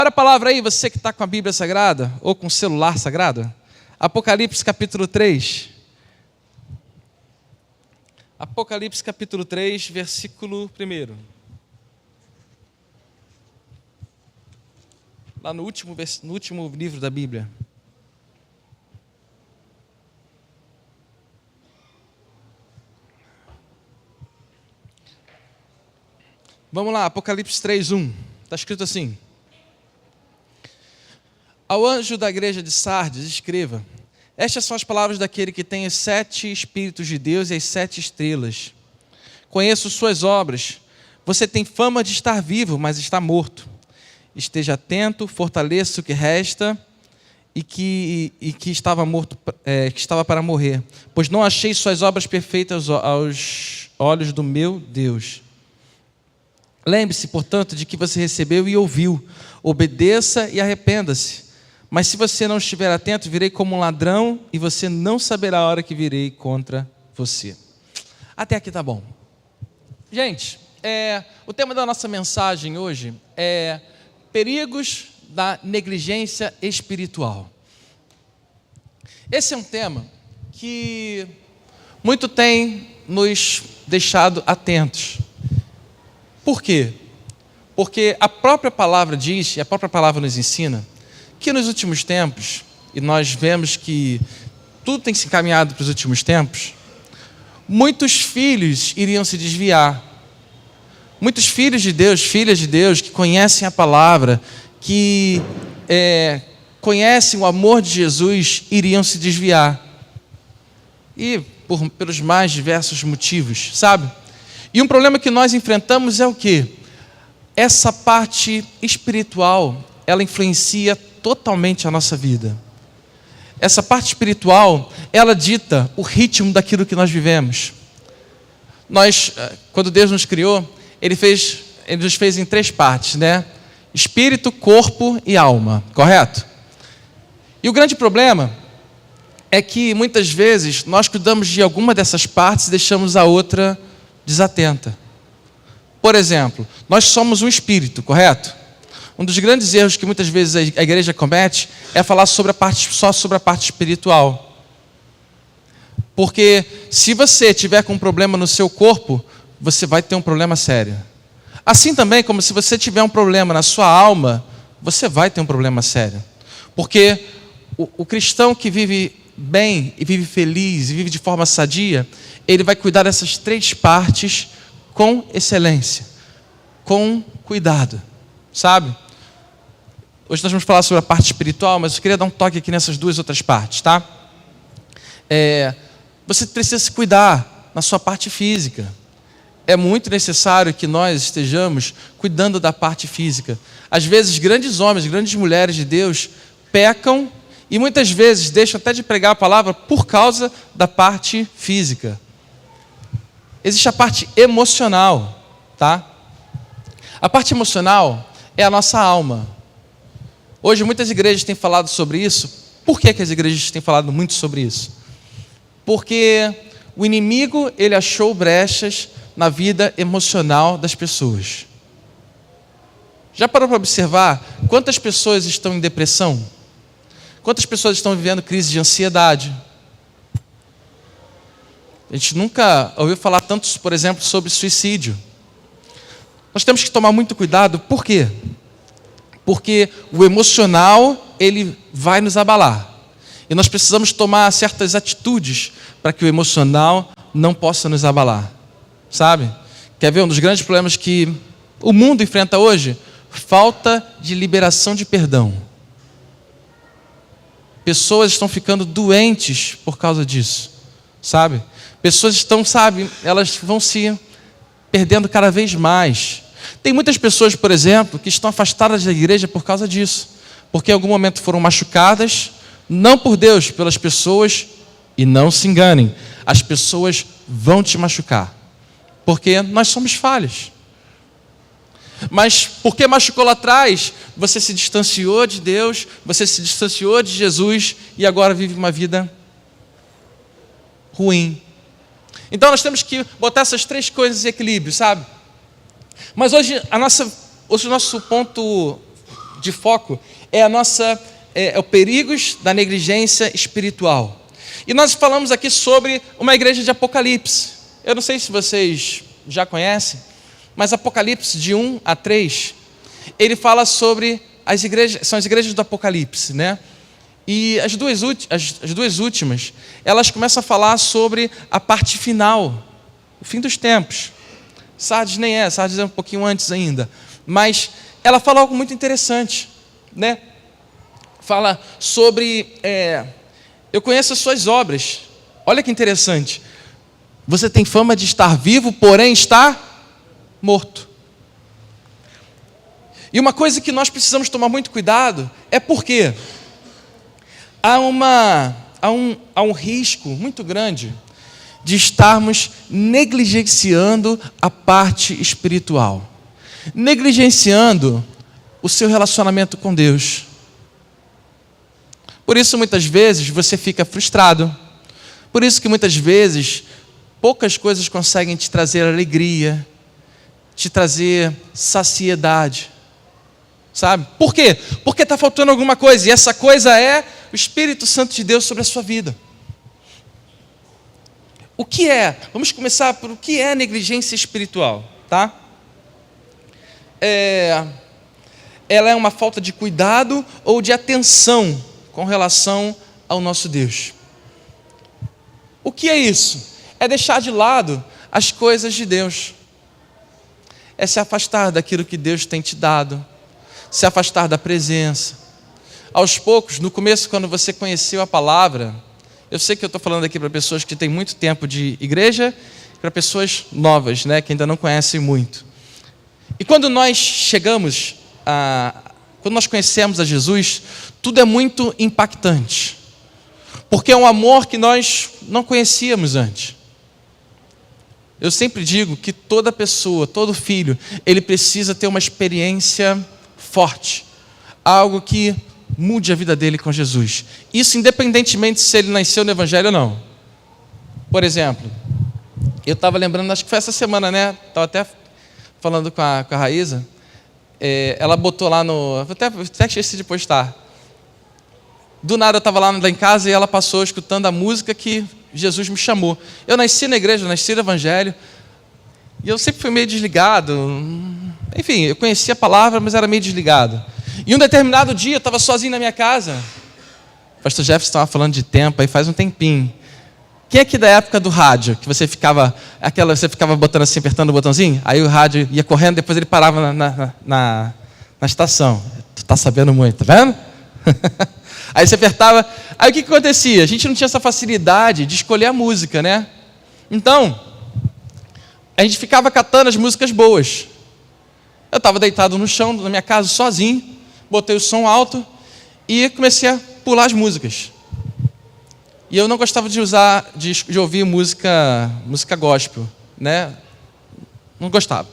Abra a palavra aí, você que está com a Bíblia Sagrada, ou com o celular sagrado. Apocalipse capítulo 3. Apocalipse capítulo 3, versículo 1. Lá no último livro da Bíblia. Vamos lá, Apocalipse 3, 1. Está escrito assim: ao anjo da igreja de Sardes, escreva: estas são as palavras daquele que tem os 7 Espíritos de Deus e as 7 estrelas. Conheço suas obras. Você tem fama de estar vivo, mas está morto. Esteja atento, fortaleça o que resta e que estava morto, que estava para morrer, pois não achei suas obras perfeitas aos olhos do meu Deus. Lembre-se, portanto, de que você recebeu e ouviu. Obedeça e arrependa-se. Mas se você não estiver atento, virei como um ladrão e você não saberá a hora que virei contra você. Até aqui tá bom. Gente, o tema da nossa mensagem hoje é perigos da negligência espiritual. Esse é um tema que muito tem nos deixado atentos. Por quê? Porque a própria palavra diz, e a própria palavra nos ensina, que nos últimos tempos, e nós vemos que tudo tem se encaminhado para os últimos tempos, muitos filhos iriam se desviar. Muitos filhos de Deus, filhas de Deus, que conhecem a palavra, que conhecem o amor de Jesus, iriam se desviar. E pelos mais diversos motivos, sabe? E um problema que nós enfrentamos é o quê? Essa parte espiritual, ela influencia totalmente a nossa vida. Essa parte espiritual, ela dita o ritmo daquilo que nós vivemos. Quando Deus nos criou, Ele nos fez em 3 partes, né? Espírito, corpo e alma, correto? E o grande problema é que muitas vezes nós cuidamos de alguma dessas partes e deixamos a outra desatenta. Por exemplo, nós somos um espírito, correto? Um dos grandes erros que muitas vezes a igreja comete é falar só sobre a parte espiritual. Porque se você tiver com um problema no seu corpo, você vai ter um problema sério. Assim também como se você tiver um problema na sua alma, você vai ter um problema sério. Porque o cristão que vive bem e vive feliz e vive de forma sadia, ele vai cuidar dessas 3 partes com excelência, com cuidado, sabe? Hoje nós vamos falar sobre a parte espiritual, mas eu queria dar um toque aqui nessas 2 outras partes, tá? Você precisa se cuidar na sua parte física. É muito necessário que nós estejamos cuidando da parte física. Às vezes, grandes homens, grandes mulheres de Deus pecam e muitas vezes deixam até de pregar a palavra por causa da parte física. Existe a parte emocional, tá? A parte emocional é a nossa alma. Hoje muitas igrejas têm falado sobre isso. Por que as igrejas têm falado muito sobre isso? Porque o inimigo, ele achou brechas na vida emocional das pessoas. Já parou para observar quantas pessoas estão em depressão? Quantas pessoas estão vivendo crise de ansiedade? A gente nunca ouviu falar tanto, por exemplo, sobre suicídio. Nós temos que tomar muito cuidado. Por quê? Porque o emocional, ele vai nos abalar. E nós precisamos tomar certas atitudes para que o emocional não possa nos abalar. Sabe? Quer ver um dos grandes problemas que o mundo enfrenta hoje? Falta de liberação de perdão. Pessoas estão ficando doentes por causa disso. Sabe? Pessoas estão, elas vão se perdendo cada vez mais. Tem muitas pessoas, por exemplo, que estão afastadas da igreja por causa disso. Porque em algum momento foram machucadas, não por Deus, pelas pessoas, e não se enganem, as pessoas vão te machucar. Porque nós somos falhos. Mas porque machucou lá atrás, você se distanciou de Deus, você se distanciou de Jesus e agora vive uma vida ruim. Então nós temos que botar essas 3 coisas em equilíbrio, sabe? Mas hoje o nosso ponto de foco é o perigos da negligência espiritual. E nós falamos aqui sobre uma igreja de Apocalipse. Eu não sei se vocês já conhecem, mas Apocalipse de 1 a 3, ele fala sobre as igrejas, são as igrejas do Apocalipse, né? E as duas últimas, elas começam a falar sobre a parte final, o fim dos tempos. Sardes nem é, Sardes é um pouquinho antes ainda. Mas ela fala algo muito interessante, né? Fala sobre, eu conheço as suas obras. Olha que interessante. Você tem fama de estar vivo, porém está morto. E uma coisa que nós precisamos tomar muito cuidado é porque há um risco muito grande de estarmos negligenciando a parte espiritual, negligenciando o seu relacionamento com Deus. Por isso, muitas vezes, você fica frustrado. Por isso que, muitas vezes, poucas coisas conseguem te trazer alegria, te trazer saciedade. Sabe? Por quê? Porque está faltando alguma coisa, e essa coisa é o Espírito Santo de Deus sobre a sua vida. O que é? Vamos começar por o que é negligência espiritual, tá? Ela é uma falta de cuidado ou de atenção com relação ao nosso Deus. O que é isso? É deixar de lado as coisas de Deus. É se afastar daquilo que Deus tem te dado. Se afastar da presença. Aos poucos, no começo, quando você conheceu a palavra, eu sei que eu estou falando aqui para pessoas que têm muito tempo de igreja, para pessoas novas, né, que ainda não conhecem muito. E quando nós quando nós conhecemos a Jesus, tudo é muito impactante, porque é um amor que nós não conhecíamos antes. Eu sempre digo que toda pessoa, todo filho, ele precisa ter uma experiência forte, algo que mude a vida dele com Jesus. Isso independentemente se ele nasceu no Evangelho ou não. Por exemplo, eu estava lembrando, acho que foi essa semana, né? Estava até falando com a Raíza. Ela botou lá no... Até esqueci de postar. Do nada eu estava lá em casa e ela passou escutando a música que Jesus me chamou. Eu nasci na igreja, eu nasci no Evangelho. E eu sempre fui meio desligado. Enfim, eu conhecia a palavra, mas era meio desligado. E um determinado dia, eu estava sozinho na minha casa. O pastor Jefferson estava falando de tempo, aí faz um tempinho. Quem é aqui da época do rádio? Que você ficava botando assim, apertando o botãozinho? Aí o rádio ia correndo, depois ele parava na estação. Tu tá sabendo muito, tá vendo? Aí você apertava. Aí o que acontecia? A gente não tinha essa facilidade de escolher a música, né? Então, a gente ficava catando as músicas boas. Eu estava deitado no chão, na minha casa, sozinho. Botei o som alto e comecei a pular as músicas. E eu não gostava de ouvir música gospel, né? Não gostava.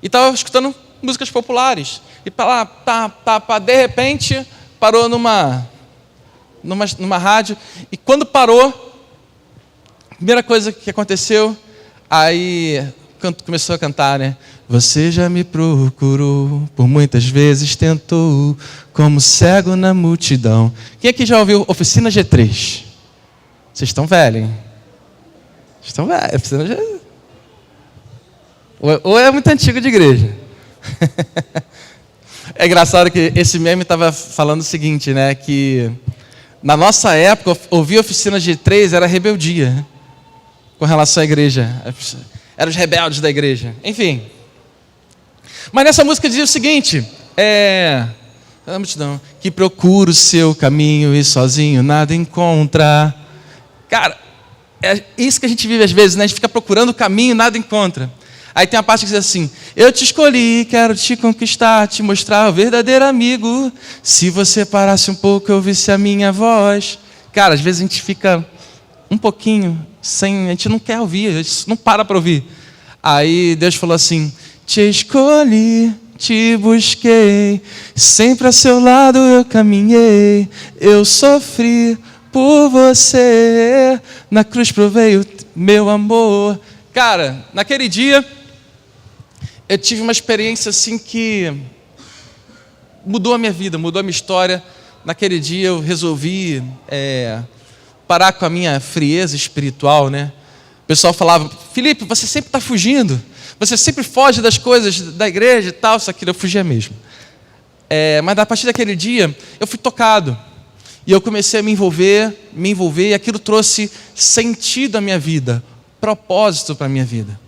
E estava escutando músicas populares. E para lá, de repente, parou numa rádio. E quando parou, a primeira coisa que aconteceu, aí começou a cantar, né? Você já me procurou, por muitas vezes tentou, como cego na multidão. Quem aqui já ouviu Oficina G3? Vocês estão velhos, hein? Estão velhos. Oficina G... Ou é muito antigo de igreja. É engraçado que esse meme estava falando o seguinte, né? Que na nossa época, ouvir Oficina G3 era rebeldia, né? Com relação à igreja. Eram os rebeldes da igreja. Enfim. Mas nessa música dizia o seguinte, a multidão que procura o seu caminho e sozinho nada encontra. Cara, é isso que a gente vive às vezes, né? A gente fica procurando o caminho e nada encontra. Aí tem a parte que diz assim, eu te escolhi, quero te conquistar, te mostrar o verdadeiro amigo. Se você parasse um pouco, eu ouvisse a minha voz. Cara, às vezes a gente fica um pouquinho sem, a gente não quer ouvir, a gente não para ouvir. Aí Deus falou assim, te escolhi, te busquei, sempre a seu lado eu caminhei, eu sofri por você, na cruz provei o meu amor. Cara, naquele dia, eu tive uma experiência assim que mudou a minha vida, mudou a minha história. Naquele dia eu resolvi parar com a minha frieza espiritual, né? O pessoal falava: Felipe, você sempre está fugindo, você sempre foge das coisas da igreja e tal. Isso aqui eu fugia mesmo. Mas a partir daquele dia eu fui tocado. E eu comecei a me envolver, e aquilo trouxe sentido à minha vida, propósito para a minha vida.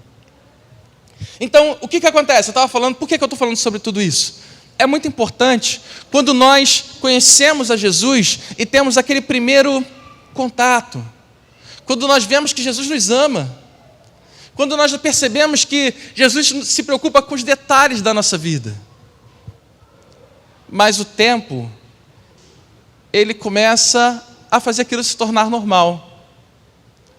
Então, o que acontece? Eu estava falando, por que eu estou falando sobre tudo isso? É muito importante quando nós conhecemos a Jesus e temos aquele primeiro contato, quando nós vemos que Jesus nos ama, quando nós percebemos que Jesus se preocupa com os detalhes da nossa vida. Mas o tempo, ele começa a fazer aquilo se tornar normal.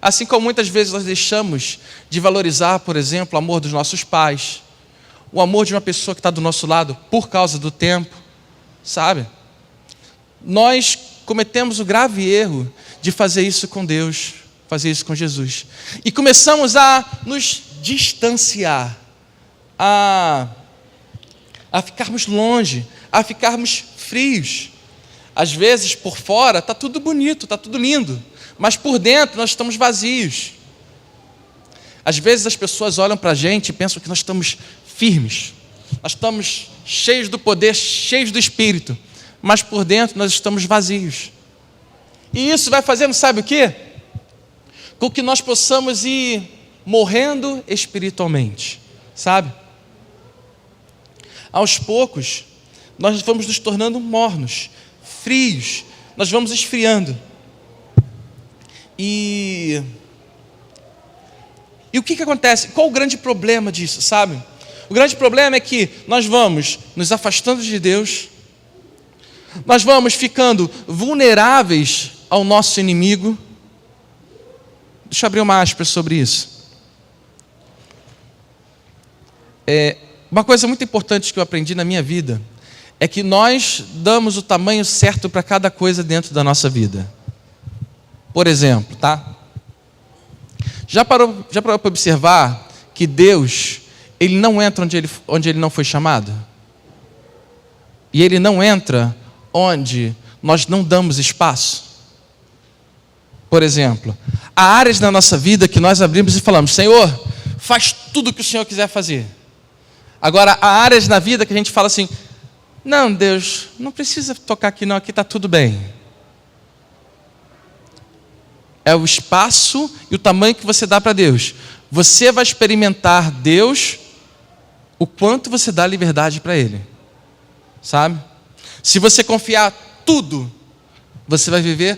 Assim como muitas vezes nós deixamos de valorizar, por exemplo, o amor dos nossos pais, o amor de uma pessoa que está do nosso lado por causa do tempo, sabe? Nós cometemos o grave erro de fazer isso com Deus, fazer isso com Jesus. E começamos a nos distanciar, a ficarmos longe, a ficarmos frios. Às vezes, por fora, está tudo bonito, está tudo lindo, mas por dentro nós estamos vazios. Às vezes as pessoas olham para a gente e pensam que nós estamos firmes, nós estamos cheios do poder, cheios do Espírito, mas por dentro nós estamos vazios. E isso vai fazendo, sabe o quê? Com que nós possamos ir morrendo espiritualmente, sabe? Aos poucos, nós vamos nos tornando mornos, frios, nós vamos esfriando. E o que acontece? Qual o grande problema disso, sabe? O grande problema é que nós vamos nos afastando de Deus, nós vamos ficando vulneráveis ao nosso inimigo. Deixa eu abrir uma aspas sobre isso. Uma coisa muito importante que eu aprendi na minha vida é que nós damos o tamanho certo para cada coisa dentro da nossa vida. Por exemplo, tá? Já parou para observar que Deus, Ele não entra onde ele não foi chamado? E Ele não entra onde nós não damos espaço? Por exemplo, há áreas na nossa vida que nós abrimos e falamos: Senhor, faz tudo o que o Senhor quiser fazer. Agora, há áreas na vida que a gente fala assim: não, Deus, não precisa tocar aqui não, aqui está tudo bem. É o espaço e o tamanho que você dá para Deus. Você vai experimentar Deus o quanto você dá liberdade para Ele, sabe? Se você confiar tudo, você vai viver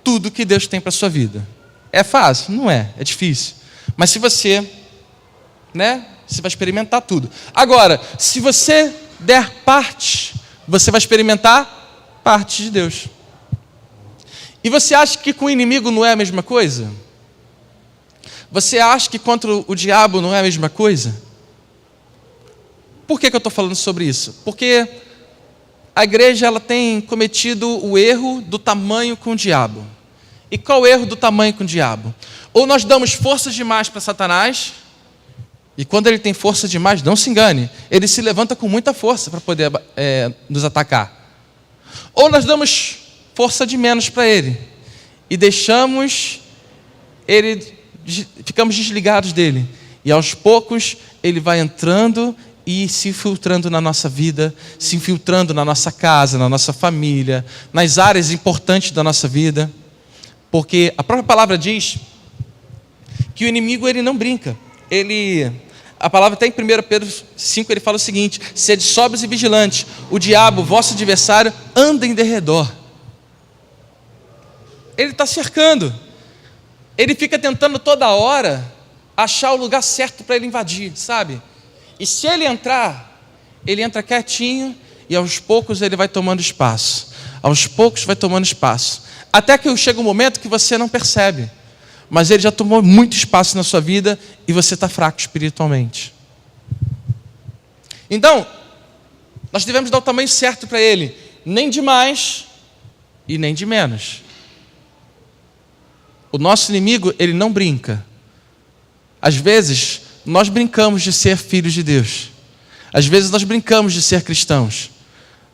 tudo que Deus tem para a sua vida. É fácil? Não é, é difícil. Mas se você, você vai experimentar tudo. Agora, se você der parte, você vai experimentar parte de Deus. E você acha que com o inimigo não é a mesma coisa? Você acha que contra o diabo não é a mesma coisa? Por que eu estou falando sobre isso? Porque a igreja ela tem cometido o erro do tamanho com o diabo. E qual o erro do tamanho com o diabo? Ou nós damos força demais para Satanás, e quando ele tem força demais, não se engane, ele se levanta com muita força para poder nos atacar. Ou nós damos força de menos para ele e deixamos ele, ficamos desligados dele, e aos poucos ele vai entrando e se infiltrando na nossa vida, se infiltrando na nossa casa, na nossa família, nas áreas importantes da nossa vida, porque a própria palavra diz que o inimigo ele não brinca. A palavra até em 1 Pedro 5 ele fala o seguinte: sede sóbrios e vigilantes, o diabo, vosso adversário, anda em derredor. Ele está cercando, ele fica tentando toda hora achar o lugar certo para ele invadir, sabe? E se ele entra quietinho, e aos poucos ele vai tomando espaço, aos poucos vai tomando espaço, até que chega um momento que você não percebe, mas ele já tomou muito espaço na sua vida e você está fraco espiritualmente. Então, nós devemos dar o tamanho certo para ele, nem de mais e nem de menos. O nosso inimigo, ele não brinca. Às vezes, nós brincamos de ser filhos de Deus. Às vezes, nós brincamos de ser cristãos.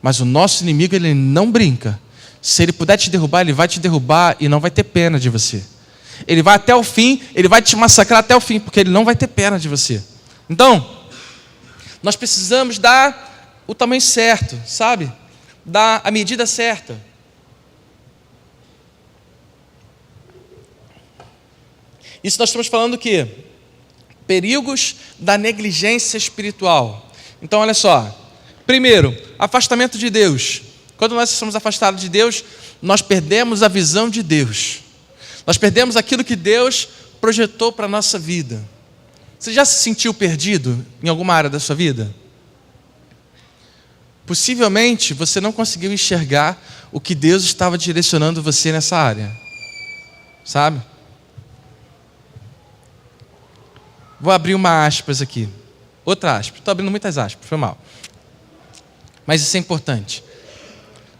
Mas o nosso inimigo, ele não brinca. Se ele puder te derrubar, ele vai te derrubar e não vai ter pena de você. Ele vai até o fim, ele vai te massacrar até o fim, porque ele não vai ter pena de você. Então, nós precisamos dar o tamanho certo, sabe? Dar a medida certa. Isso nós estamos falando o quê? Perigos da negligência espiritual. Então, olha só. Primeiro, afastamento de Deus. Quando nós somos afastados de Deus, nós perdemos a visão de Deus. Nós perdemos aquilo que Deus projetou para a nossa vida. Você já se sentiu perdido em alguma área da sua vida? Possivelmente você não conseguiu enxergar o que Deus estava direcionando você nessa área. Sabe? Vou abrir uma aspas aqui. Outra aspas. Estou abrindo muitas aspas, foi mal. Mas isso é importante.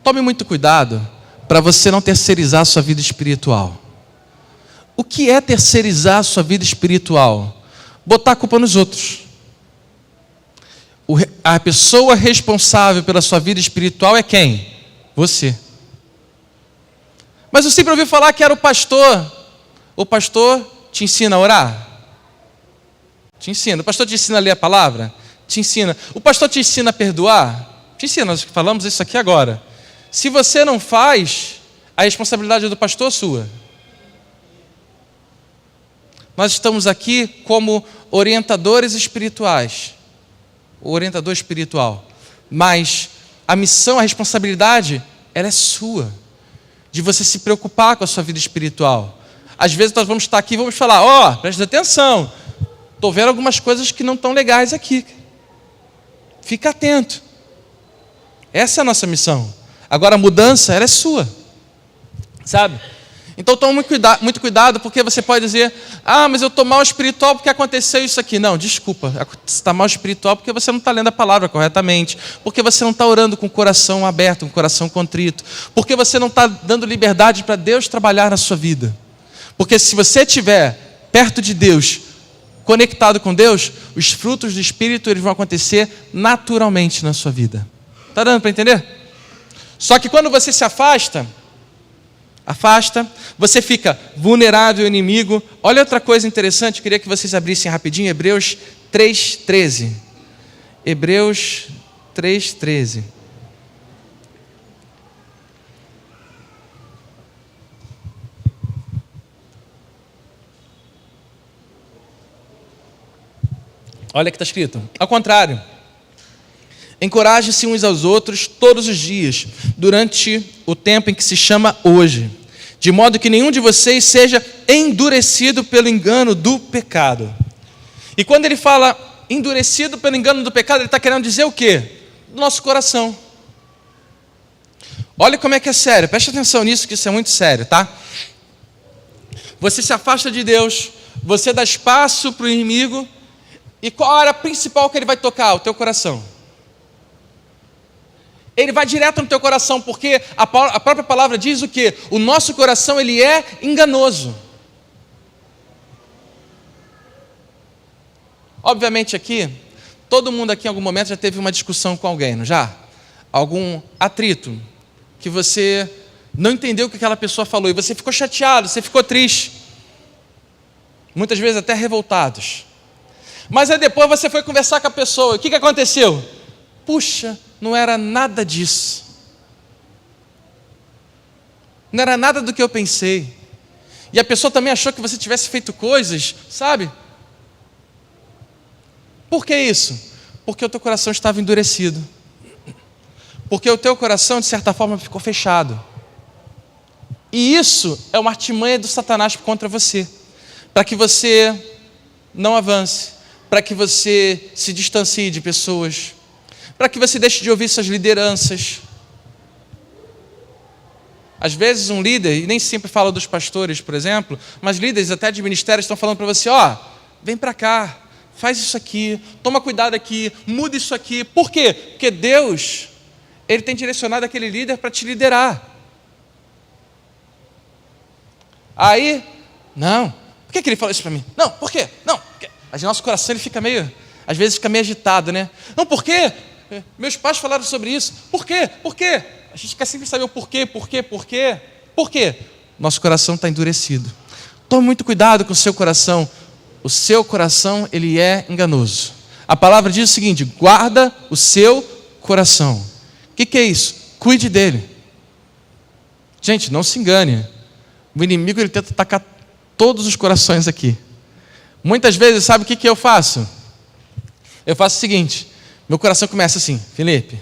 Tome muito cuidado para você não terceirizar a sua vida espiritual. O que é terceirizar a sua vida espiritual? Botar a culpa nos outros. A pessoa responsável pela sua vida espiritual é quem? Você. Mas eu sempre ouvi falar que era o pastor. O pastor te ensina a orar? Te ensina. O pastor te ensina a ler a palavra? Te ensina. O pastor te ensina a perdoar? Te ensina. Nós falamos isso aqui agora. Se você não faz, a responsabilidade é do pastor ou sua? Nós estamos aqui como orientadores espirituais. O orientador espiritual. Mas a missão, a responsabilidade, ela é sua. De você se preocupar com a sua vida espiritual. Às vezes nós vamos estar aqui e vamos falar, presta atenção. Estou vendo algumas coisas que não estão legais aqui. Fica atento. Essa é a nossa missão. Agora a mudança, ela é sua. Sabe? Então tome muito cuidado, porque você pode dizer, mas eu estou mal espiritual porque aconteceu isso aqui. Não, desculpa, você está mal espiritual porque você não está lendo a palavra corretamente, porque você não está orando com o coração aberto, com o coração contrito, porque você não está dando liberdade para Deus trabalhar na sua vida. Porque se você estiver perto de Deus, conectado com Deus, os frutos do Espírito eles vão acontecer naturalmente na sua vida. Está dando para entender? Só que quando você se afasta, você fica vulnerável ao inimigo. Olha outra coisa interessante, eu queria que vocês abrissem rapidinho, Hebreus 3,13. Hebreus 3,13. Olha o que está escrito. Ao contrário, encorajem-se uns aos outros todos os dias, durante o tempo em que se chama hoje, de modo que nenhum de vocês seja endurecido pelo engano do pecado. E quando ele fala endurecido pelo engano do pecado, ele está querendo dizer o quê? Do nosso coração. Olha como é que é sério, preste atenção nisso, que isso é muito sério, tá? Você se afasta de Deus, você dá espaço para o inimigo, e qual a área principal que ele vai tocar? O teu coração. Ele vai direto no teu coração, porque a própria palavra diz o quê? O nosso coração, ele é enganoso. Obviamente aqui, todo mundo aqui em algum momento já teve uma discussão com alguém, não já? Algum atrito, que você não entendeu o que aquela pessoa falou, e você ficou chateado, você ficou triste. Muitas vezes até revoltados. Mas aí depois você foi conversar com a pessoa, o que aconteceu? Puxa, não era nada disso. Não era nada do que eu pensei. E a pessoa também achou que você tivesse feito coisas, sabe? Por que isso? Porque o teu coração estava endurecido. Porque o teu coração, de certa forma, ficou fechado. E isso é uma artimanha do Satanás contra você. Para que você não avance. Para que você se distancie de pessoas. Para que você deixe de ouvir suas lideranças. Às vezes um líder, e nem sempre falo dos pastores, por exemplo, mas líderes até de ministérios estão falando para você, vem para cá, faz isso aqui, toma cuidado aqui, muda isso aqui. Por quê? Porque Deus, Ele tem direcionado aquele líder para te liderar. Aí, não, por que Ele falou isso para mim? Não, por quê? Não, porque... Nosso coração ele fica meio, às vezes fica meio agitado, né? Não, por quê? Meus pais falaram sobre isso. Por quê? Por quê? A gente quer sempre saber o porquê, porquê, porquê. Por quê? Nosso coração está endurecido. Tome muito cuidado com o seu coração. O seu coração, ele é enganoso. A palavra diz o seguinte: guarda o seu coração. O que é isso? Cuide dele. Gente, não se engane. O inimigo, ele tenta atacar todos os corações aqui. Muitas vezes, sabe o que eu faço? Eu faço o seguinte: meu coração começa assim, Felipe,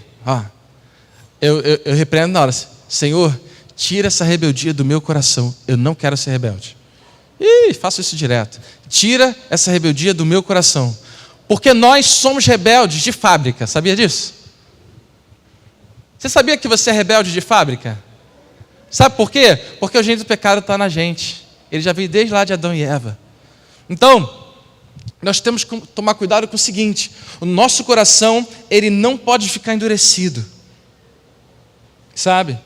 eu repreendo na hora: Senhor, tira essa rebeldia do meu coração, eu não quero ser rebelde. Faço isso direto. Tira essa rebeldia do meu coração. Porque nós somos rebeldes de fábrica, sabia disso? Você sabia que você é rebelde de fábrica? Sabe por quê? Porque o gene do pecado está na gente. Ele já veio desde lá de Adão e Eva. Então, nós temos que tomar cuidado com o seguinte: o nosso coração, ele não pode ficar endurecido. Sabe?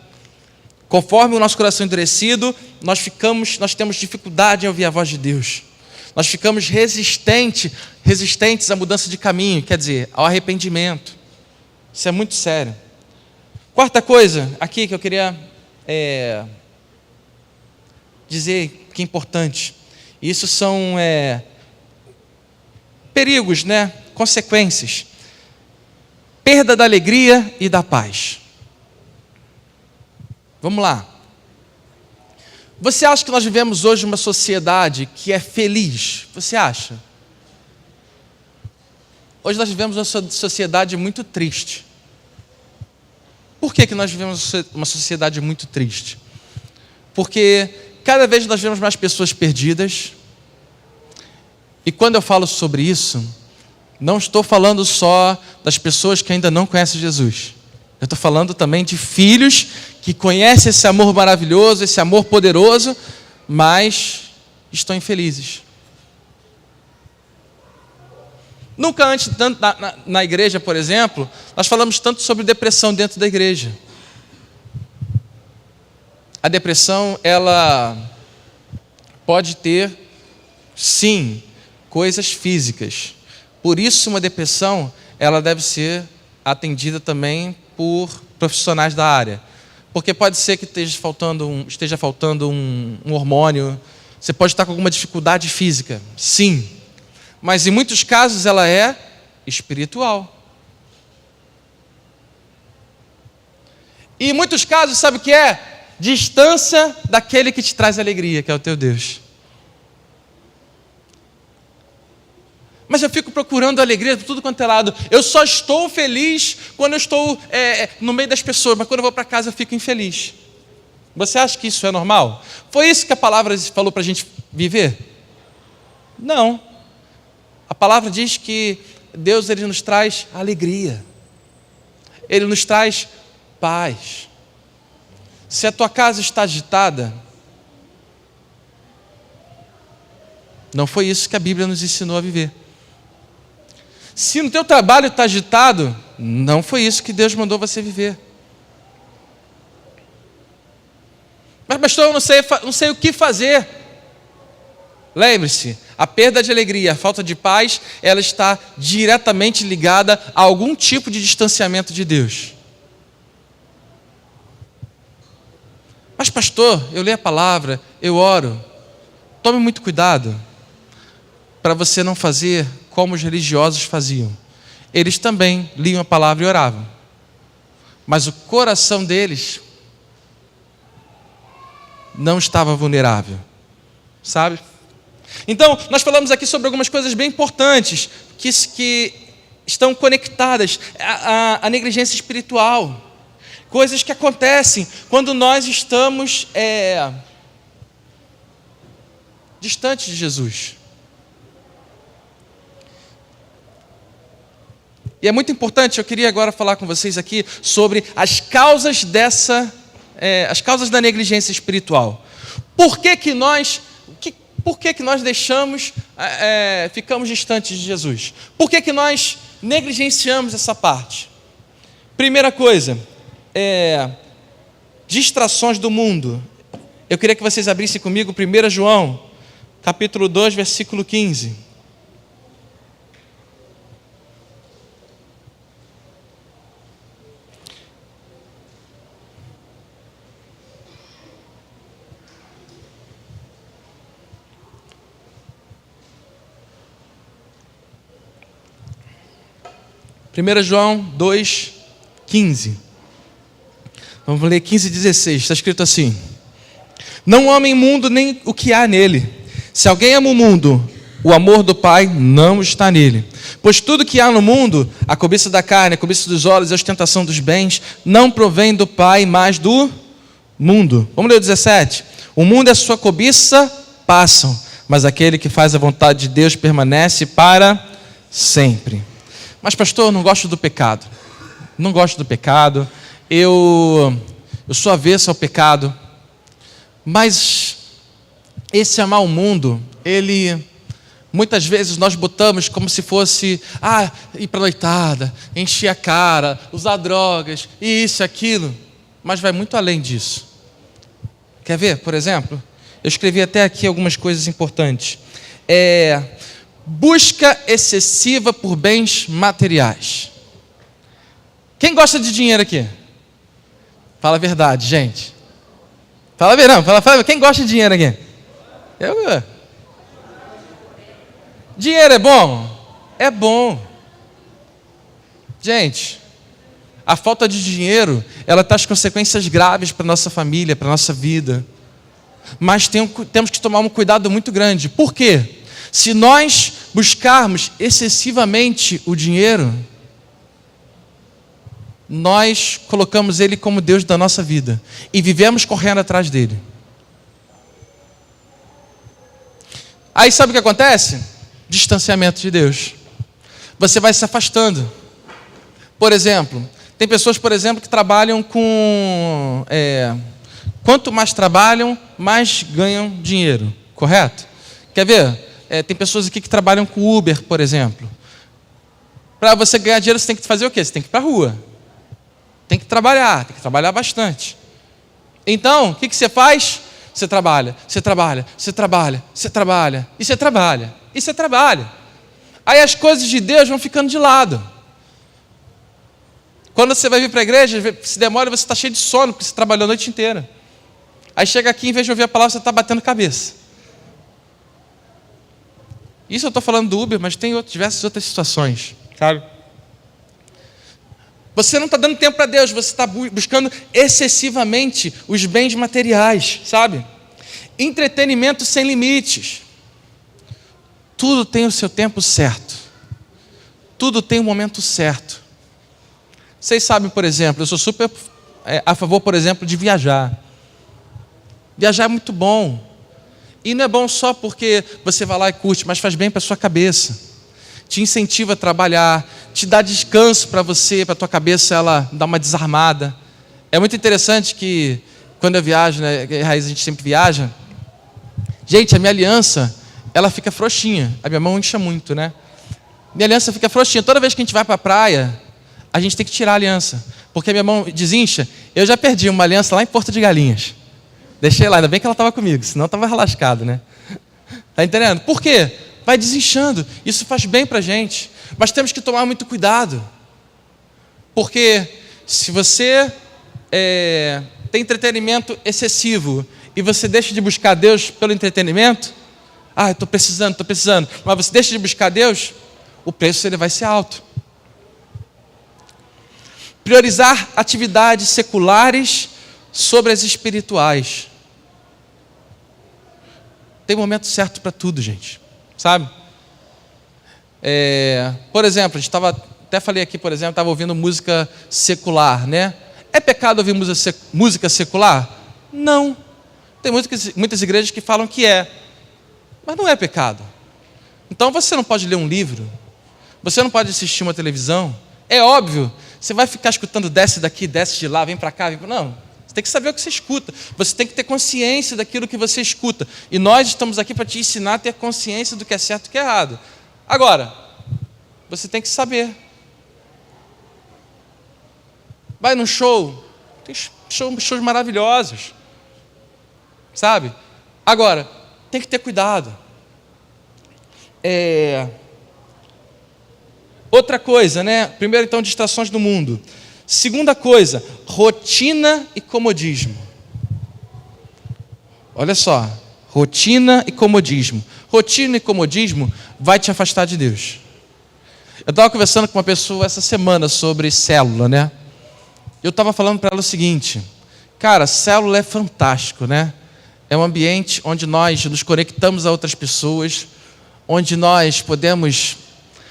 Conforme o nosso coração endurecido, nós temos dificuldade em ouvir a voz de Deus. Nós ficamos resistentes à mudança de caminho, quer dizer, ao arrependimento. Isso é muito sério. Quarta coisa aqui que eu queria dizer que é importante. Isso são perigos, consequências. Perda da alegria e da paz. Vamos lá. Você acha que nós vivemos hoje uma sociedade que é feliz? Você acha? Hoje nós vivemos uma sociedade muito triste. Por que nós vivemos uma sociedade muito triste? Porque cada vez nós vemos mais pessoas perdidas. E quando eu falo sobre isso, não estou falando só das pessoas que ainda não conhecem Jesus. Eu estou falando também de filhos que conhecem esse amor maravilhoso, esse amor poderoso, mas estão infelizes. Nunca antes, na igreja, por exemplo, nós falamos tanto sobre depressão dentro da igreja. A depressão, ela pode ter, sim, coisas físicas. Por isso, uma depressão, ela deve ser atendida também por profissionais da área. Porque pode ser que esteja faltando um hormônio, você pode estar com alguma dificuldade física, sim. Mas em muitos casos ela é espiritual. E em muitos casos, sabe o que é? Distância daquele que te traz alegria, que é o teu Deus. Mas eu fico procurando alegria de tudo quanto é lado. Eu só estou feliz quando eu estou no meio das pessoas, mas quando eu vou para casa eu fico infeliz. Você acha que isso é normal? Foi isso que a palavra falou para a gente viver? Não. A palavra diz que Deus, ele nos traz alegria. Ele nos traz paz. Se a tua casa está agitada, não foi isso que a Bíblia nos ensinou a viver. Se no teu trabalho está agitado, não foi isso que Deus mandou você viver. Mas pastor, eu não sei o que fazer. Lembre-se, a perda de alegria, a falta de paz, ela está diretamente ligada a algum tipo de distanciamento de Deus. Mas pastor, eu leio a palavra, eu oro. Tome muito cuidado para você não fazer como os religiosos faziam. Eles também liam a palavra e oravam. Mas o coração deles não estava vulnerável. Sabe? Então, nós falamos aqui sobre algumas coisas bem importantes que estão conectadas à negligência espiritual. Coisas que acontecem quando nós estamos distantes de Jesus. E é muito importante, eu queria agora falar com vocês aqui sobre as causas da negligência espiritual. Por que nós ficamos distantes de Jesus? Por que nós negligenciamos essa parte? Primeira coisa, distrações do mundo. Eu queria que vocês abrissem comigo 1 João, capítulo 2, versículo 15. 1 João 2,15. Vamos ler 15,16. Está escrito assim: não amem o mundo nem o que há nele. Se alguém ama o mundo, o amor do Pai não está nele. Pois tudo que há no mundo, a cobiça da carne, a cobiça dos olhos, a ostentação dos bens, não provém do Pai, mas do mundo. Vamos ler o 17. O mundo e a sua cobiça passam, mas aquele que faz a vontade de Deus permanece para sempre. Mas pastor, eu não gosto do pecado. Não gosto do pecado. Eu sou avesso ao pecado. Mas esse amar o mundo, muitas vezes nós botamos como se fosse ir para a noitada, encher a cara, usar drogas, isso, aquilo. Mas vai muito além disso. Quer ver, por exemplo? Eu escrevi até aqui algumas coisas importantes. Busca excessiva por bens materiais. Quem gosta de dinheiro aqui? Fala a verdade, gente. Fala a verdade, fala, quem gosta de dinheiro aqui? Dinheiro é bom? É bom. Gente, a falta de dinheiro, ela traz consequências graves para a nossa família, para a nossa vida. Mas temos que tomar um cuidado muito grande. Por quê? Se nós buscarmos excessivamente o dinheiro, nós colocamos ele como Deus da nossa vida e vivemos correndo atrás dele. Aí sabe o que acontece? Distanciamento de Deus. Você vai se afastando. Por exemplo, tem pessoas, por exemplo, que trabalham com... quanto mais trabalham, mais ganham dinheiro. Correto? Quer ver? Tem pessoas aqui que trabalham com Uber, por exemplo. Para você ganhar dinheiro, você tem que fazer o quê? Você tem que ir para a rua. Tem que trabalhar bastante. Então, o que você faz? Você trabalha. E você trabalha. Aí as coisas de Deus vão ficando de lado. Quando você vai vir para a igreja, se demora, você está cheio de sono, porque você trabalhou a noite inteira. Aí chega aqui, em vez de ouvir a palavra, você está batendo cabeça. Isso eu estou falando do Uber, mas tem diversas outras situações, sabe? Você não está dando tempo para Deus, você está buscando excessivamente os bens materiais, sabe? Entretenimento sem limites. Tudo tem o seu tempo certo. Tudo tem o momento certo. Vocês sabem, por exemplo, eu sou super a favor, por exemplo, de viajar. Viajar é muito bom. E não é bom só porque você vai lá e curte, mas faz bem para a sua cabeça. Te incentiva a trabalhar, te dá descanso para você, para a tua cabeça ela dar uma desarmada. É muito interessante que quando eu viajo, né, Raiz, a gente sempre viaja. Gente, a minha aliança, ela fica frouxinha. A minha mão incha muito, né? Minha aliança fica frouxinha. Toda vez que a gente vai para a praia, a gente tem que tirar a aliança, porque a minha mão desincha. Eu já perdi uma aliança lá em Porto de Galinhas. Deixei lá, ainda bem que ela estava comigo, senão estava lascado, né? Está entendendo? Por quê? Vai desinchando. Isso faz bem para a gente. Mas temos que tomar muito cuidado. Porque se você tem entretenimento excessivo e você deixa de buscar Deus pelo entretenimento, estou precisando. Mas você deixa de buscar Deus, o preço ele vai ser alto. Priorizar atividades seculares sobre as espirituais. Tem momento certo para tudo, gente. Sabe? Por exemplo, até falei aqui, por exemplo, estava ouvindo música secular, né? É pecado ouvir música secular? Não. Tem muitas igrejas que falam que é. Mas não é pecado. Então você não pode ler um livro, você não pode assistir uma televisão. É óbvio, você vai ficar escutando desce daqui, desce de lá, vem para cá, não. Você tem que saber o que você escuta. Você tem que ter consciência daquilo que você escuta. E nós estamos aqui para te ensinar a ter consciência do que é certo e do que é errado. Agora, você tem que saber. Vai num show, tem shows maravilhosos. Sabe? Agora, tem que ter cuidado. Outra coisa, né? Primeiro, então, distrações do mundo. Segunda coisa, rotina e comodismo. Olha só, rotina e comodismo. Rotina e comodismo vai te afastar de Deus. Eu estava conversando com uma pessoa essa semana sobre célula, né? Eu estava falando para ela o seguinte: cara, célula é fantástico, né? É um ambiente onde nós nos conectamos a outras pessoas, onde nós podemos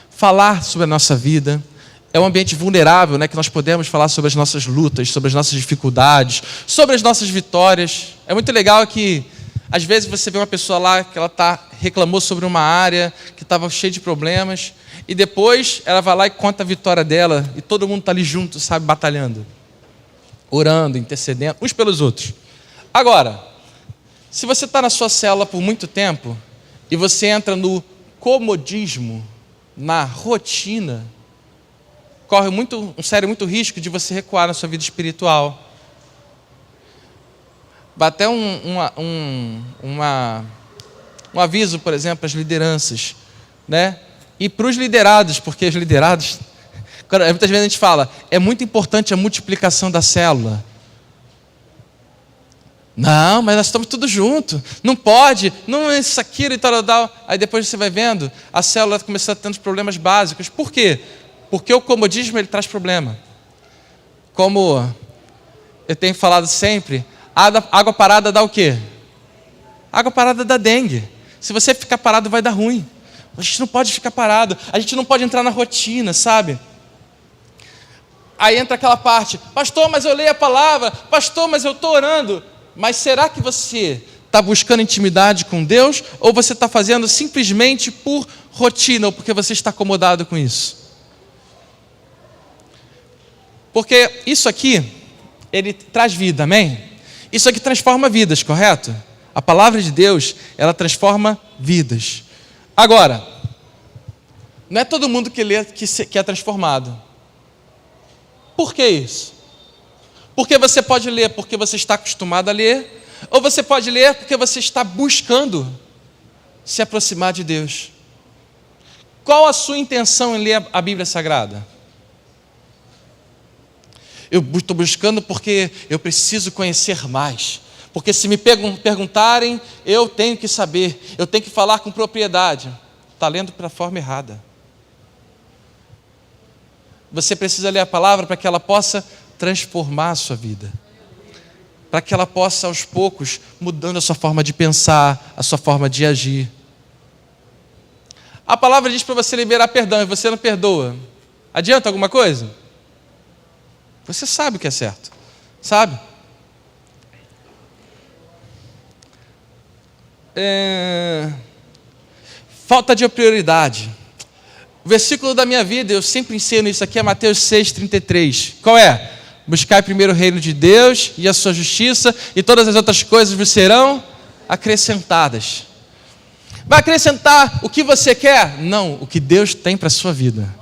falar sobre a nossa vida. É um ambiente vulnerável, né? Que nós podemos falar sobre as nossas lutas, sobre as nossas dificuldades, sobre as nossas vitórias. É muito legal que, às vezes, você vê uma pessoa lá que ela reclamou sobre uma área que estava cheia de problemas, e depois ela vai lá e conta a vitória dela, e todo mundo está ali junto, sabe, batalhando, orando, intercedendo, uns pelos outros. Agora, se você está na sua célula por muito tempo, e você entra no comodismo, na rotina, corre um sério muito risco de você recuar na sua vida espiritual. Vai até um aviso, por exemplo, para as lideranças, né? E para os liderados, porque os liderados, muitas vezes a gente fala, é muito importante a multiplicação da célula. Não, mas nós estamos tudo junto, não pode, não é isso, aquilo e tal. Aí depois você vai vendo, a célula começou a ter uns problemas básicos. Por quê? Porque o comodismo ele traz problema. Como eu tenho falado sempre, água parada dá o quê? Água parada dá dengue. Se você ficar parado vai dar ruim. A gente não pode ficar parado, a gente não pode entrar na rotina, sabe? Aí entra aquela parte, pastor, mas eu leio a palavra, pastor, mas eu estou orando. Mas será que você está buscando intimidade com Deus, ou você está fazendo simplesmente por rotina, ou porque você está acomodado com isso? Porque isso aqui, ele traz vida, amém? Isso aqui transforma vidas, correto? A palavra de Deus, ela transforma vidas. Agora, não é todo mundo que lê que é transformado. Por que isso? Porque você pode ler porque você está acostumado a ler, ou você pode ler porque você está buscando se aproximar de Deus. Qual a sua intenção em ler a Bíblia Sagrada? Eu estou buscando porque eu preciso conhecer mais. Porque se me perguntarem, eu tenho que saber, eu tenho que falar com propriedade. Está lendo para a forma errada. Você precisa ler a palavra para que ela possa transformar a sua vida. Para que ela possa, aos poucos, mudando a sua forma de pensar, a sua forma de agir. A palavra diz para você liberar perdão e você não perdoa. Adianta alguma coisa? Você sabe o que é certo, sabe? Falta de prioridade. O versículo da minha vida, eu sempre ensino isso aqui, é Mateus 6,33. Qual é? Buscai primeiro o reino de Deus e a sua justiça, e todas as outras coisas vos serão acrescentadas. Vai acrescentar o que você quer? Não, o que Deus tem para a sua vida.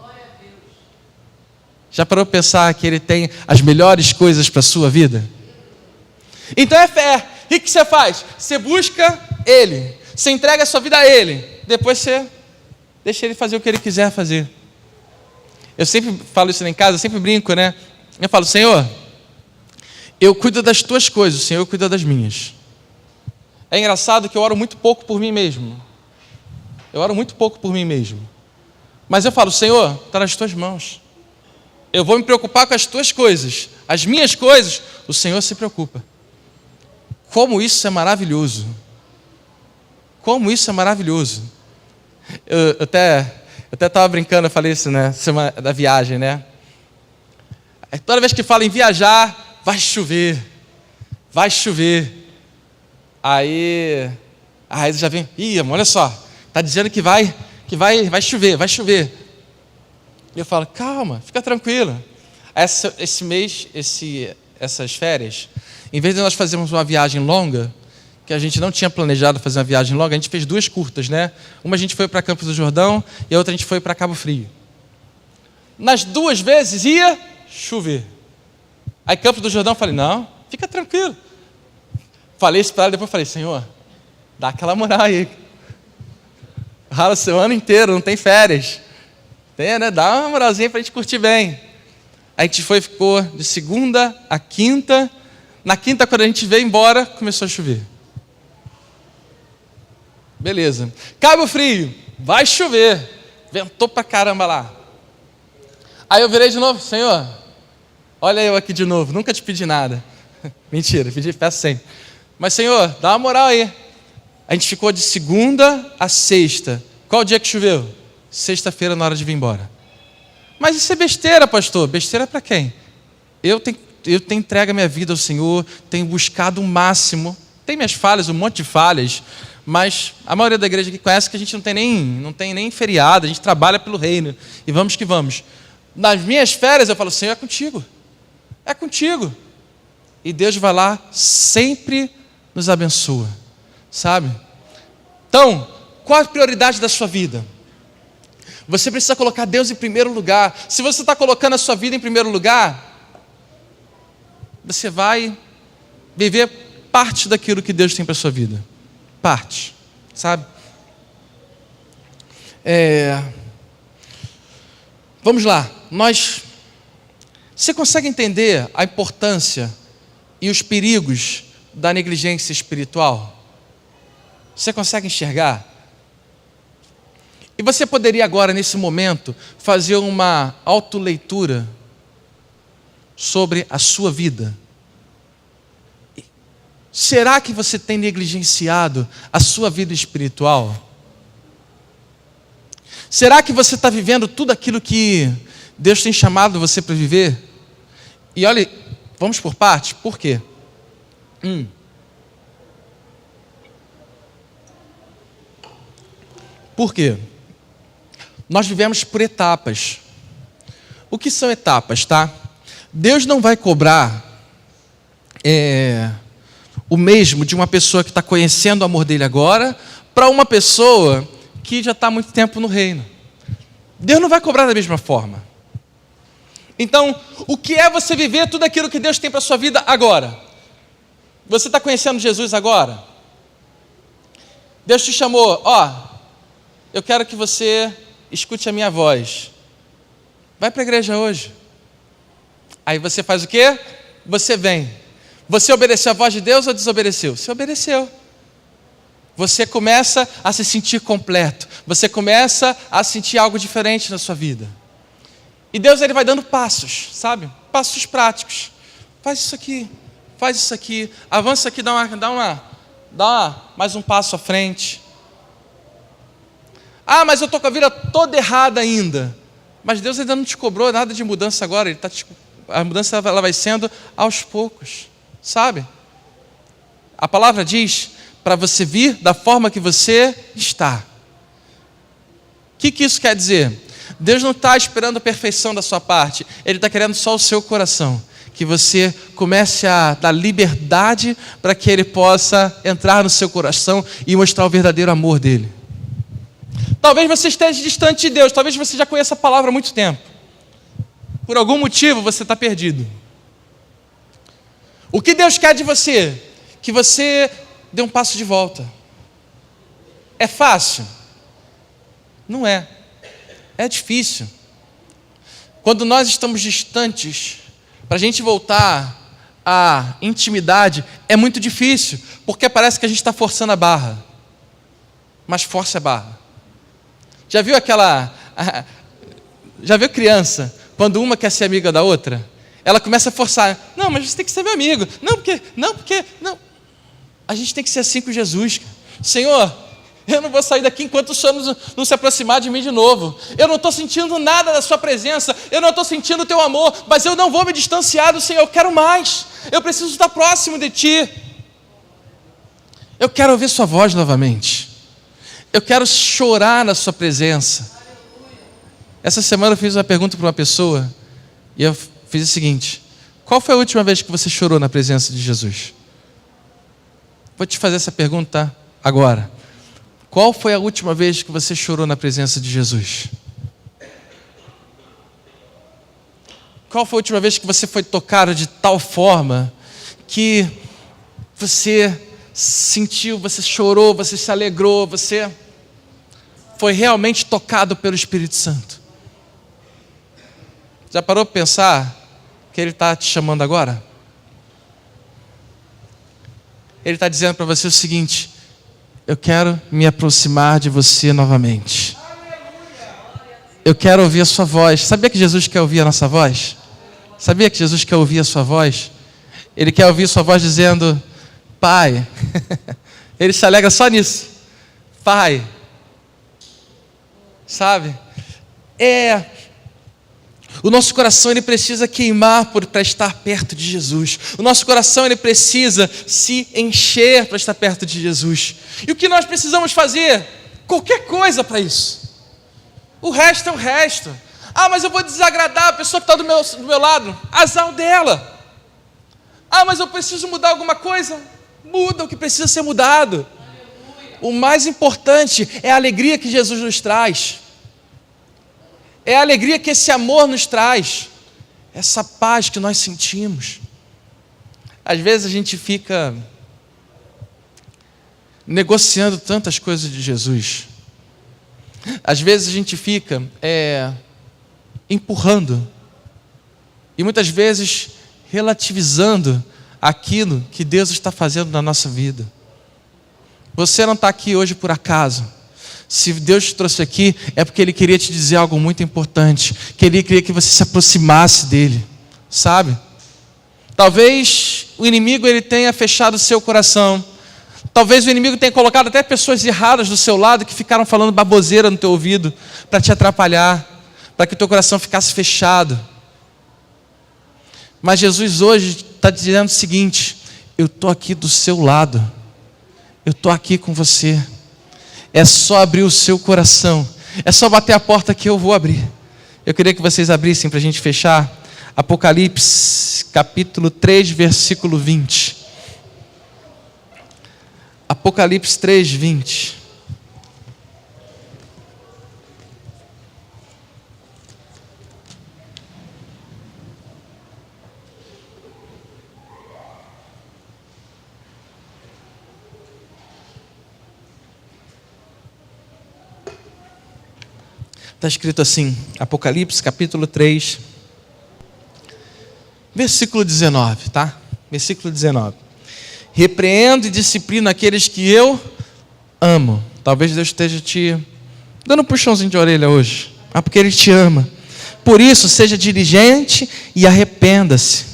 Já parou para pensar que Ele tem as melhores coisas para a sua vida? Então é fé. E o que você faz? Você busca Ele, você entrega a sua vida a Ele, depois você deixa Ele fazer o que Ele quiser fazer. Eu sempre falo isso lá em casa, eu sempre brinco, né? Eu falo, Senhor, eu cuido das tuas coisas, o Senhor cuida das minhas. É engraçado que eu oro muito pouco por mim mesmo. Eu oro muito pouco por mim mesmo. Mas eu falo, Senhor, está nas tuas mãos. Eu vou me preocupar com as tuas coisas. As minhas coisas, o Senhor se preocupa. Como isso é maravilhoso. Como isso é maravilhoso. Eu até estava brincando, eu falei isso, né? Semana da viagem, né? Toda vez que fala em viajar, vai chover. Vai chover. Aí já vem, olha só, está dizendo que vai chover, vai chover. E eu falo, calma, fica tranquilo. Esse mês, essas férias, em vez de nós fazermos uma viagem longa, que a gente não tinha planejado fazer uma viagem longa, a gente fez 2 curtas, né? Uma a gente foi para Campos do Jordão e a outra a gente foi para Cabo Frio. Nas 2 vezes ia chover. Aí Campos do Jordão eu falei, não, fica tranquilo. Falei isso para ela, depois falei, Senhor, dá aquela moral aí. Rala o seu ano inteiro, não tem férias. Tem, né? Dá uma moralzinha para a gente curtir bem. Aí a gente ficou de segunda a quinta. Na quinta, quando a gente veio embora, começou a chover. Beleza. Cabo Frio, vai chover. Ventou pra caramba lá. Aí eu virei de novo, Senhor, olha eu aqui de novo, nunca te pedi nada. Mentira, peço sempre. Mas Senhor, dá uma moral aí. A gente ficou de segunda a sexta. Qual dia que choveu? Sexta-feira na hora de vir embora. Mas isso é besteira, pastor. Besteira para quem? Eu tenho entregue a minha vida ao Senhor, tenho buscado o máximo. Tem minhas falhas, um monte de falhas, mas a maioria da igreja que conhece que a gente não tem nem feriado, a gente trabalha pelo reino, e vamos que vamos. Nas minhas férias eu falo, Senhor, é contigo. E Deus vai lá, sempre nos abençoa, sabe? Então, qual a prioridade da sua vida? Você precisa colocar Deus em primeiro lugar. Se você está colocando a sua vida em primeiro lugar, você vai viver parte daquilo que Deus tem para a sua vida. Parte, sabe? Vamos lá. Você consegue entender a importância e os perigos da negligência espiritual? Você consegue enxergar? E você poderia agora, nesse momento, fazer uma autoleitura sobre a sua vida. Será que você tem negligenciado a sua vida espiritual? Será que você está vivendo tudo aquilo que Deus tem chamado você para viver? E olha, vamos por parte, por quê? Por quê? Nós vivemos por etapas. O que são etapas, tá? Deus não vai cobrar o mesmo de uma pessoa que está conhecendo o amor dele agora para uma pessoa que já está há muito tempo no reino. Deus não vai cobrar da mesma forma. Então, o que é você viver tudo aquilo que Deus tem para a sua vida agora? Você está conhecendo Jesus agora? Deus te chamou, eu quero que você escute a minha voz. Vai para a igreja hoje. Aí você faz o quê? Você vem. Você obedeceu a voz de Deus ou desobedeceu? Você obedeceu. Você começa a se sentir completo. Você começa a sentir algo diferente na sua vida. E Deus ele vai dando passos, sabe? Passos práticos. Faz isso aqui, avança aqui, dá mais um passo à frente. Mas eu estou com a vida toda errada ainda. Mas Deus ainda não te cobrou nada de mudança agora. A mudança ela vai sendo aos poucos, sabe? A palavra diz para você vir da forma que você está. O que isso quer dizer? Deus não está esperando a perfeição da sua parte. Ele está querendo só o seu coração. Que você comece a dar liberdade para que Ele possa entrar no seu coração e mostrar o verdadeiro amor dEle. Talvez você esteja distante de Deus, talvez você já conheça a palavra há muito tempo. Por algum motivo você está perdido. O que Deus quer de você? Que você dê um passo de volta. É fácil? Não é. É difícil. Quando nós estamos distantes, para a gente voltar à intimidade, é muito difícil, porque parece que a gente está forçando a barra. Mas força a barra. Já viu criança, quando uma quer ser amiga da outra? Ela começa a forçar. Não, mas você tem que ser meu amigo. Não. A gente tem que ser assim com Jesus. Senhor, eu não vou sair daqui enquanto o Senhor não se aproximar de mim de novo. Eu não estou sentindo nada da sua presença. Eu não estou sentindo o teu amor. Mas eu não vou me distanciar do Senhor. Eu quero mais. Eu preciso estar próximo de Ti. Eu quero ouvir sua voz novamente. Eu quero chorar na sua presença. Essa semana eu fiz uma pergunta para uma pessoa. E eu fiz o seguinte: qual foi a última vez que você chorou na presença de Jesus? Vou te fazer essa pergunta agora. Qual foi a última vez que você chorou na presença de Jesus? Qual foi a última vez que você foi tocado de tal forma que você sentiu, você chorou, você se alegrou, você foi realmente tocado pelo Espírito Santo? Já parou para pensar que Ele está te chamando agora? Ele está dizendo para você o seguinte: eu quero me aproximar de você novamente. eu quero ouvir a sua voz. Sabia que Jesus quer ouvir a nossa voz? Sabia que Jesus quer ouvir a sua voz? Ele quer ouvir a sua voz dizendo, Pai. Ele se alegra só nisso. Pai. Sabe? O nosso coração ele precisa queimar para estar perto de Jesus. O nosso coração ele precisa se encher para estar perto de Jesus. E o que nós precisamos fazer? Qualquer coisa para isso. O resto é o resto. Mas eu vou desagradar a pessoa que está do meu lado. Azar dela. Mas eu preciso mudar alguma coisa. Muda o que precisa ser mudado. O mais importante é a alegria que Jesus nos traz. É a alegria que esse amor nos traz. Essa paz que nós sentimos. Às vezes a gente fica negociando tantas coisas de Jesus. Às vezes a gente fica empurrando. E muitas vezes relativizando aquilo que Deus está fazendo na nossa vida. Você não está aqui hoje por acaso. Se Deus te trouxe aqui, é porque Ele queria te dizer algo muito importante. Que Ele queria que você se aproximasse dEle, sabe? Talvez o inimigo ele tenha fechado o seu coração. Talvez o inimigo tenha colocado até pessoas erradas do seu lado que ficaram falando baboseira no teu ouvido para te atrapalhar, para que o teu coração ficasse fechado. Mas Jesus hoje está dizendo o seguinte: eu estou aqui do seu lado, eu estou aqui com você. É só abrir o seu coração, é só bater a porta que eu vou abrir. Eu queria que vocês abrissem para a gente fechar Apocalipse capítulo 3, versículo 20. Apocalipse 3, 20. Está escrito assim, Apocalipse capítulo 3, versículo 19, tá? Versículo 19. Repreendo e disciplino aqueles que eu amo. Talvez Deus esteja te dando um puxãozinho de orelha hoje, mas porque Ele te ama. Por isso, seja diligente e arrependa-se.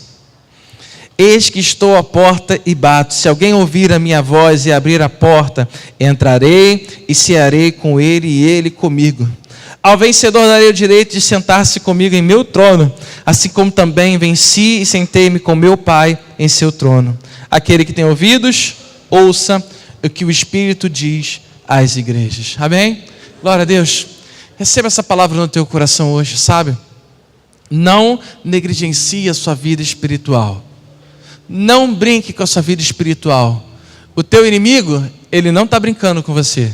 Eis que estou à porta e bato. Se alguém ouvir a minha voz e abrir a porta, entrarei e cearei com ele e ele comigo. Ao vencedor darei o direito de sentar-se comigo em meu trono, assim como também venci e sentei-me com meu Pai em seu trono. Aquele que tem ouvidos, ouça o que o Espírito diz às igrejas. Amém? Glória a Deus. Receba essa palavra no teu coração hoje, sabe? Não negligencie a sua vida espiritual. Não brinque com a sua vida espiritual. O teu inimigo, ele não está brincando com você.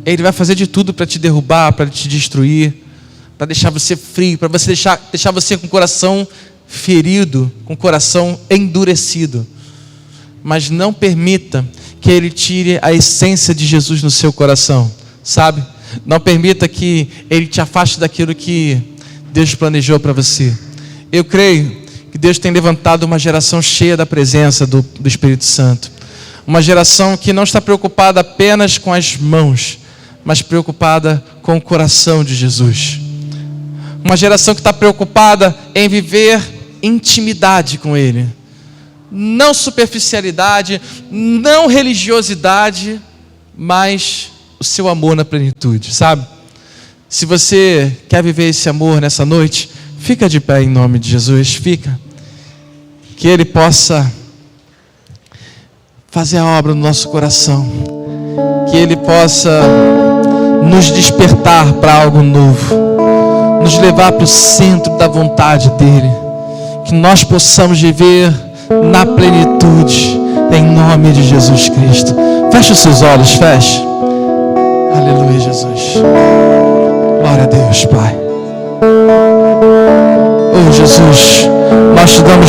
Ele vai fazer de tudo para te derrubar, para te destruir, para deixar você frio, para você deixar você com o coração ferido, com o coração endurecido. Mas não permita que ele tire a essência de Jesus no seu coração, sabe? Não permita que ele te afaste daquilo que Deus planejou para você. Eu creio que Deus tem levantado uma geração cheia da presença do Espírito Santo. Uma geração que não está preocupada apenas com as mãos, mas preocupada com o coração de Jesus. Uma geração que está preocupada em viver intimidade com Ele. Não superficialidade, não religiosidade, mas o seu amor na plenitude, sabe? Se você quer viver esse amor nessa noite, fica de pé em nome de Jesus, fica. Que Ele possa fazer a obra no nosso coração. Que Ele possa nos despertar para algo novo, nos levar para o centro da vontade dEle, que nós possamos viver na plenitude, em nome de Jesus Cristo. Feche os seus olhos, feche. Aleluia, Jesus. Glória a Deus, Pai. Oh, Jesus, nós te damos